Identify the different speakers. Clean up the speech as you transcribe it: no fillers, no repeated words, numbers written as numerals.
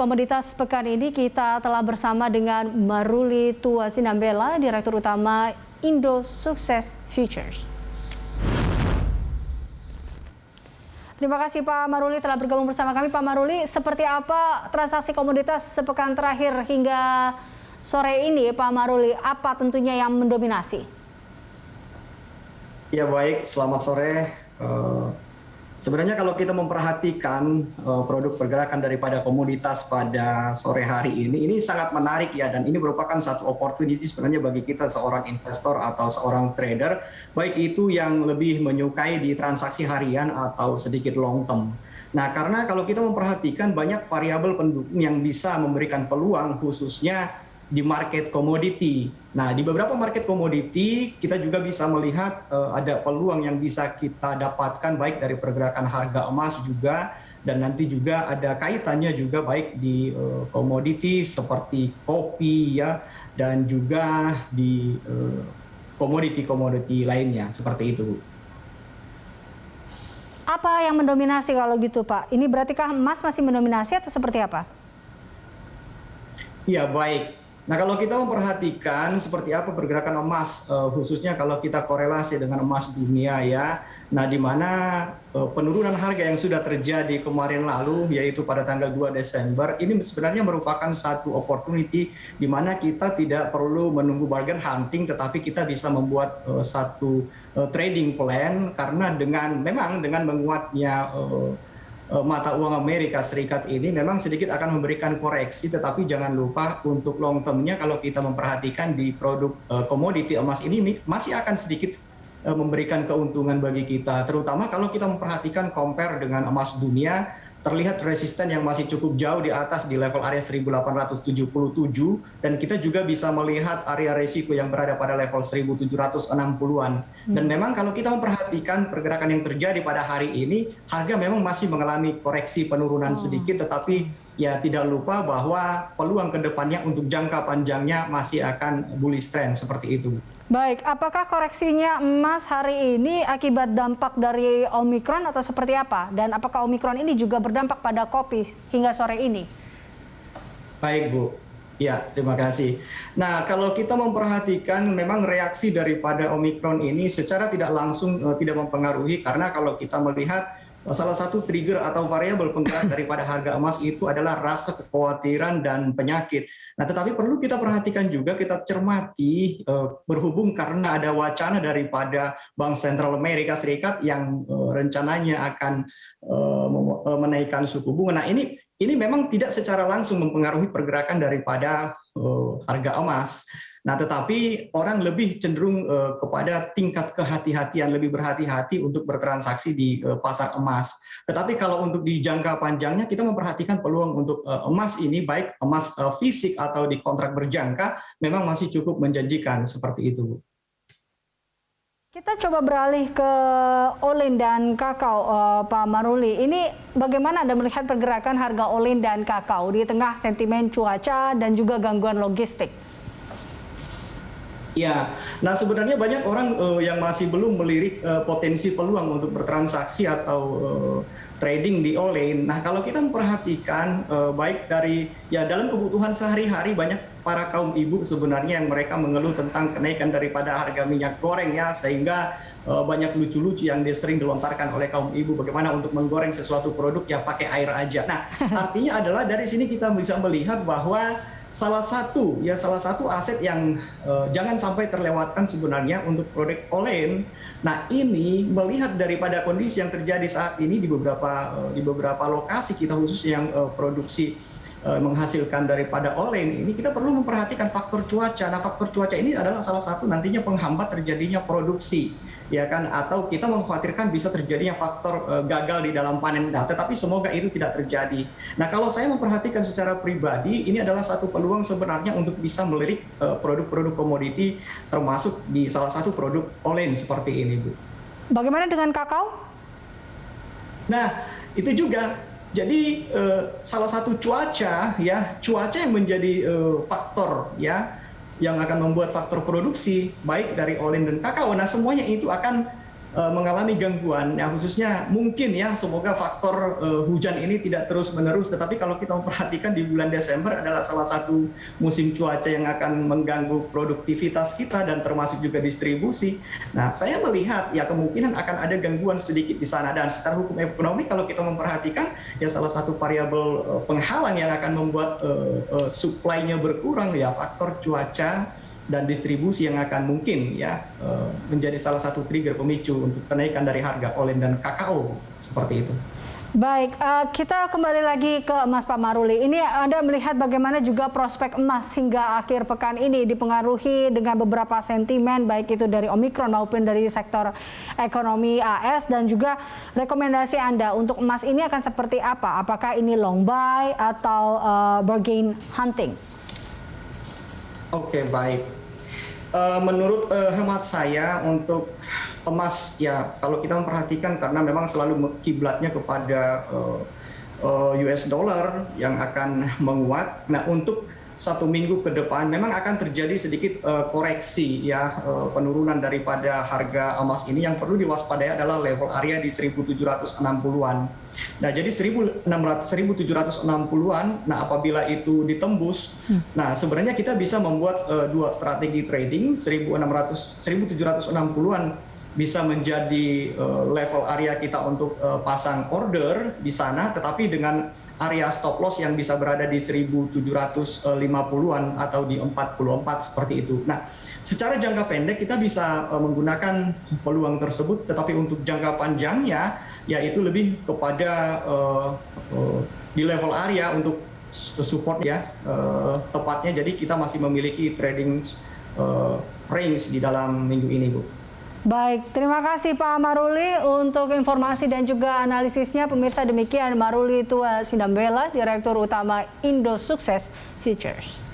Speaker 1: Komoditas pekan ini kita telah bersama dengan Maruli Tuasinambela, Direktur Utama Indo Sukses Futures. Terima kasih Pak Maruli telah bergabung bersama kami. Pak Maruli, seperti apa transaksi komoditas sepekan terakhir hingga sore ini Pak Maruli? Apa tentunya yang mendominasi?
Speaker 2: Ya baik, selamat sore. Sebenarnya kalau kita memperhatikan produk pergerakan daripada komoditas pada sore hari ini sangat menarik ya, dan ini merupakan satu opportunity sebenarnya bagi kita seorang investor atau seorang trader, baik itu yang lebih menyukai di transaksi harian atau sedikit long term. Nah, karena kalau kita memperhatikan banyak variabel pendukung yang bisa memberikan peluang khususnya di market komoditi. Nah, di beberapa market komoditi kita juga bisa melihat ada peluang yang bisa kita dapatkan baik dari pergerakan harga emas juga, dan nanti juga ada kaitannya juga baik di komoditi seperti kopi ya, dan juga di komoditi-komoditi lainnya seperti itu, Bu.
Speaker 1: Apa yang mendominasi kalau gitu Pak? Ini beratikah emas masih mendominasi atau seperti apa?
Speaker 2: Ya baik. Nah, kalau kita memperhatikan seperti apa pergerakan emas, khususnya kalau kita korelasi dengan emas dunia ya, nah di mana penurunan harga yang sudah terjadi kemarin lalu, yaitu pada tanggal 2 Desember, ini sebenarnya merupakan satu opportunity di mana kita tidak perlu menunggu bargain hunting, tetapi kita bisa membuat satu trading plan, karena memang dengan menguatnya mata uang Amerika Serikat ini memang sedikit akan memberikan koreksi, tetapi jangan lupa untuk long term-nya kalau kita memperhatikan di produk komoditi emas ini masih akan sedikit memberikan keuntungan bagi kita, terutama kalau kita memperhatikan compare dengan emas dunia, terlihat resisten yang masih cukup jauh di atas di level area 1877, dan kita juga bisa melihat area resiko yang berada pada level 1760-an. Dan memang kalau kita memperhatikan pergerakan yang terjadi pada hari ini, harga memang masih mengalami koreksi penurunan sedikit, tetapi ya tidak lupa bahwa peluang kedepannya untuk jangka panjangnya masih akan bullish trend seperti itu.
Speaker 1: Baik, apakah koreksinya emas hari ini akibat dampak dari Omikron atau seperti apa? Dan apakah Omikron ini juga berdampak pada kopi hingga sore ini?
Speaker 2: Baik, Bu. Ya, terima kasih. Nah, kalau kita memperhatikan memang reaksi daripada Omikron ini secara tidak langsung tidak mempengaruhi, karena kalau kita melihat salah satu trigger atau variabel penggerak daripada harga emas itu adalah rasa kekhawatiran dan penyakit. Nah, tetapi perlu kita perhatikan juga, kita cermati berhubung karena ada wacana daripada Bank Sentral Amerika Serikat yang rencananya akan menaikkan suku bunga. Nah, ini memang tidak secara langsung mempengaruhi pergerakan daripada harga emas. Nah, tetapi orang lebih cenderung kepada tingkat kehati-hatian, lebih berhati-hati untuk bertransaksi di pasar emas. Tetapi kalau untuk di jangka panjangnya, kita memperhatikan peluang untuk emas ini, baik emas fisik atau di kontrak berjangka, memang masih cukup menjanjikan seperti itu, Bu.
Speaker 1: Kita coba beralih ke olin dan kakao, Pak Maruli. Ini bagaimana Anda melihat pergerakan harga olin dan kakao di tengah sentimen cuaca dan juga gangguan logistik?
Speaker 2: Ya, nah sebenarnya banyak orang yang masih belum melirik potensi peluang untuk bertransaksi atau trading di olin. Nah, kalau kita memperhatikan baik dari dalam kebutuhan sehari-hari, banyak para kaum ibu sebenarnya yang mereka mengeluh tentang kenaikan daripada harga minyak goreng ya, sehingga banyak lucu-lucu yang sering dilontarkan oleh kaum ibu, bagaimana untuk menggoreng sesuatu produk ya pakai air aja. Nah, artinya adalah dari sini kita bisa melihat bahwa salah satu aset yang jangan sampai terlewatkan sebenarnya untuk produk olin. Nah, ini melihat daripada kondisi yang terjadi saat ini di beberapa lokasi kita, khususnya yang produksi menghasilkan daripada olin ini, kita perlu memperhatikan faktor cuaca. Nah, faktor cuaca ini adalah salah satu nantinya penghambat terjadinya produksi, ya kan, atau kita mengkhawatirkan bisa terjadinya faktor gagal di dalam panen. Nah, tetapi semoga itu tidak terjadi. Nah, kalau saya memperhatikan secara pribadi, ini adalah satu peluang sebenarnya untuk bisa melirik produk-produk komoditi, termasuk di salah satu produk olin seperti ini, Bu.
Speaker 1: Bagaimana dengan kakao?
Speaker 2: Nah, itu juga. Jadi salah satu cuaca yang menjadi faktor ya yang akan membuat faktor produksi baik dari olin dan kakao. Nah, semuanya itu akan mengalami gangguan, ya khususnya mungkin ya semoga faktor hujan ini tidak terus menerus. Tetapi kalau kita memperhatikan di bulan Desember adalah salah satu musim cuaca yang akan mengganggu produktivitas kita dan termasuk juga distribusi. Nah, saya melihat ya kemungkinan akan ada gangguan sedikit di sana, dan secara hukum ekonomi kalau kita memperhatikan ya salah satu variabel penghalang yang akan membuat supply-nya berkurang ya faktor cuaca dan distribusi yang akan mungkin ya menjadi salah satu trigger pemicu untuk kenaikan dari harga olen dan kakao seperti itu.
Speaker 1: Baik, kita kembali lagi ke emas Pak Maruli. Ini Anda melihat bagaimana juga prospek emas hingga akhir pekan ini dipengaruhi dengan beberapa sentimen baik itu dari Omikron maupun dari sektor ekonomi AS, dan juga rekomendasi Anda untuk emas ini akan seperti apa? Apakah ini long buy atau bargain hunting?
Speaker 2: Oke, baik. Menurut hemat saya untuk emas ya kalau kita memperhatikan karena memang selalu kiblatnya kepada US dollar yang akan menguat. Nah, untuk 1 minggu ke depan memang akan terjadi sedikit koreksi ya penurunan daripada harga emas ini. Yang perlu diwaspadai adalah level area di 1760-an. Nah, jadi 1760-an, nah apabila itu ditembus, nah sebenarnya kita bisa membuat dua strategi trading. 1760-an bisa menjadi level area kita untuk pasang order di sana, tetapi dengan area stop loss yang bisa berada di 1750-an atau di 44 seperti itu. Nah, secara jangka pendek kita bisa menggunakan peluang tersebut, tetapi untuk jangka panjangnya yaitu lebih kepada di level area untuk support ya tepatnya. Jadi kita masih memiliki trading range di dalam minggu ini, Bu.
Speaker 1: Baik, terima kasih Pak Maruli untuk informasi dan juga analisisnya. Pemirsa, demikian Maruli Tua Sindambela, Direktur Utama Indo Sukses Futures.